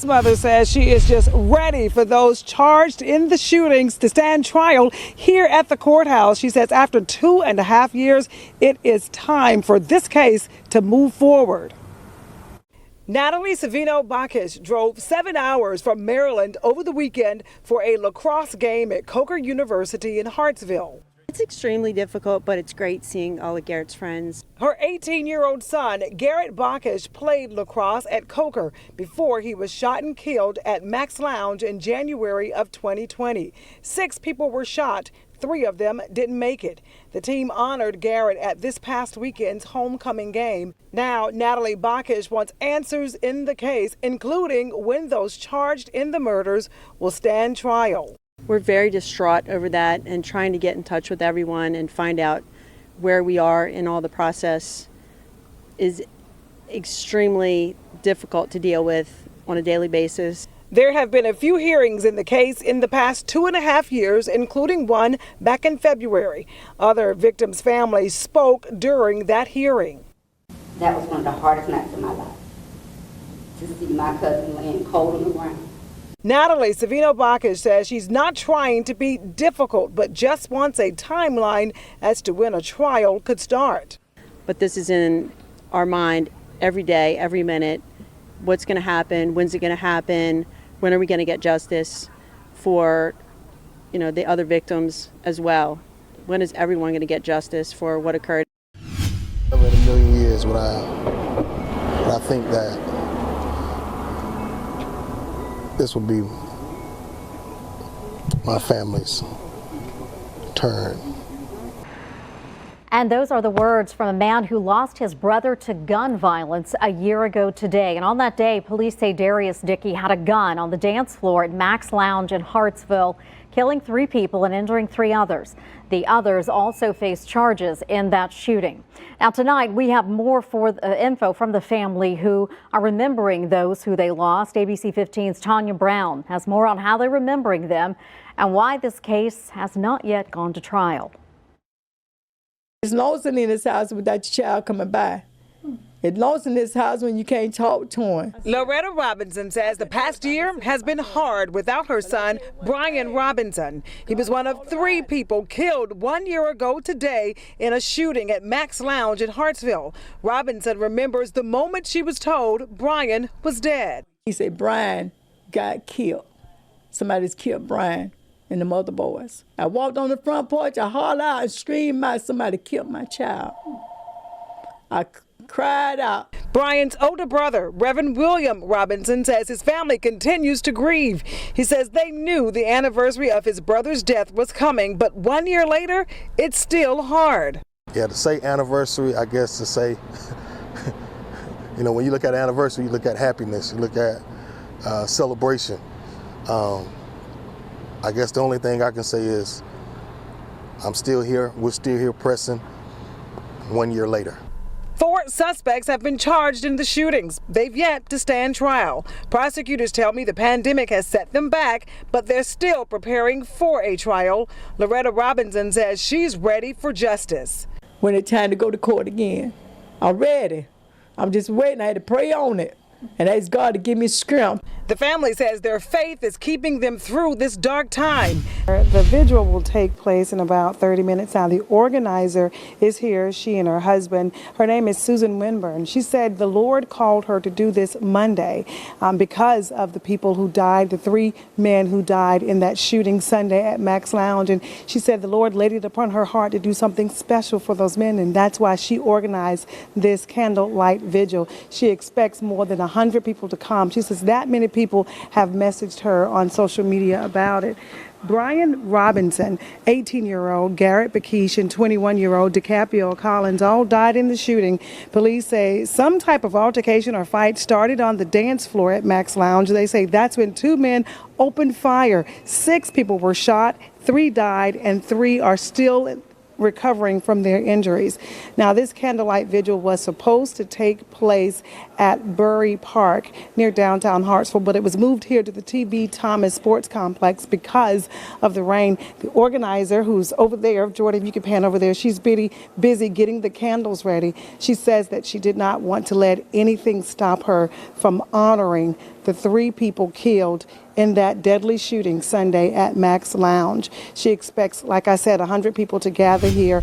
This mother says she is just ready for those charged in the shootings to stand trial here at the courthouse. She says after 2.5 years, it is time for this case to move forward. Natalie Savino Bakhsh drove 7 hours from Maryland over the weekend for a lacrosse game at Coker University in Hartsville. It's extremely difficult, but it's great seeing all of Garrett's friends. Her 18-year-old son, Garrett Bakhsh, played lacrosse at Coker before he was shot and killed at Max Lounge in January of 2020. 6 people were shot. 3 of them didn't make it. The team honored Garrett at this past weekend's homecoming game. Now, Natalie Bakhsh wants answers in the case, including when those charged in the murders will stand trial. We're very distraught over that and trying to get in touch with everyone and find out where we are in all the process is extremely difficult to deal with on a daily basis. There have been a few hearings in the case in the past 2.5 years, including one back in February. Other victims' families spoke during that hearing. That was one of the hardest nights of my life, to see my cousin laying cold on the ground. Natalie Savino Bakhsh says she's not trying to be difficult, but just wants a timeline as to when a trial could start. But this is in our mind every day, every minute. What's going to happen? When's it going to happen? When are we going to get justice for, the other victims as well? When is everyone going to get justice for what occurred? Never in a million years would I think that this would be my family's turn. And those are the words from a man who lost his brother to gun violence a year ago today. And on that day, police say Darius Dickey had a gun on the dance floor at Max Lounge in Hartsville, killing 3 people and injuring 3 others. The others also face charges in that shooting. Now tonight we have more info from the family who are remembering those who they lost. ABC 15's Tanya Brown has more on how they're remembering them and why this case has not yet gone to trial. It's lonesome in this house without your child coming by. It's lonesome in this house when you can't talk to him. Loretta Robinson says the past year has been hard without her son, Bryan Robinson. He was one of 3 people killed 1 year ago today in a shooting at Max Lounge in Hartsville. Robinson remembers the moment she was told Bryan was dead. He said Bryan got killed. Somebody's killed Bryan and the mother boys. I walked on the front porch, I hollered out and screamed out, somebody killed my child. I cried out. Bryan's older brother, Reverend William Robinson, says his family continues to grieve. He says they knew the anniversary of his brother's death was coming, but 1 year later, it's still hard. Yeah, to say anniversary, I guess to say, when you look at anniversary, you look at happiness, you look at celebration. I guess the only thing I can say is I'm still here, we're still here pressing 1 year later. 4 suspects have been charged in the shootings. They've yet to stand trial. Prosecutors tell me the pandemic has set them back, but they're still preparing for a trial. Loretta Robinson says she's ready for justice. When it's time to go to court again, I'm ready. I'm just waiting. I had to pray on it and ask God to give me strength. The family says their faith is keeping them through this dark time. The vigil will take place in about 30 minutes now. The organizer is here, she and her husband. Her name is Susan Winburn. She said the Lord called her to do this Monday because of the people who died, the 3 men who died in that shooting Sunday at Max Lounge. And she said the Lord laid it upon her heart to do something special for those men, and that's why she organized this candlelight vigil. She expects more than 100 people to come. She says that many people have messaged her on social media about it. Bryan Robinson, 18-year-old, Garrett Bakhsh, and 21-year-old Decapio Collins all died in the shooting. Police say some type of altercation or fight started on the dance floor at Max Lounge. They say that's when 2 men opened fire. 6 people were shot, 3 died, and 3 are still recovering from their injuries. Now, this candlelight vigil was supposed to take place at Bury Park near downtown Hartsville, but it was moved here to the T.B. Thomas Sports Complex because of the rain. The organizer, who's over there, Jordan, if you can pan over there, she's busy getting the candles ready. She says that she did not want to let anything stop her from honoring the 3 people killed in that deadly shooting Sunday at Max Lounge. She expects, like I said, 100 people to gather here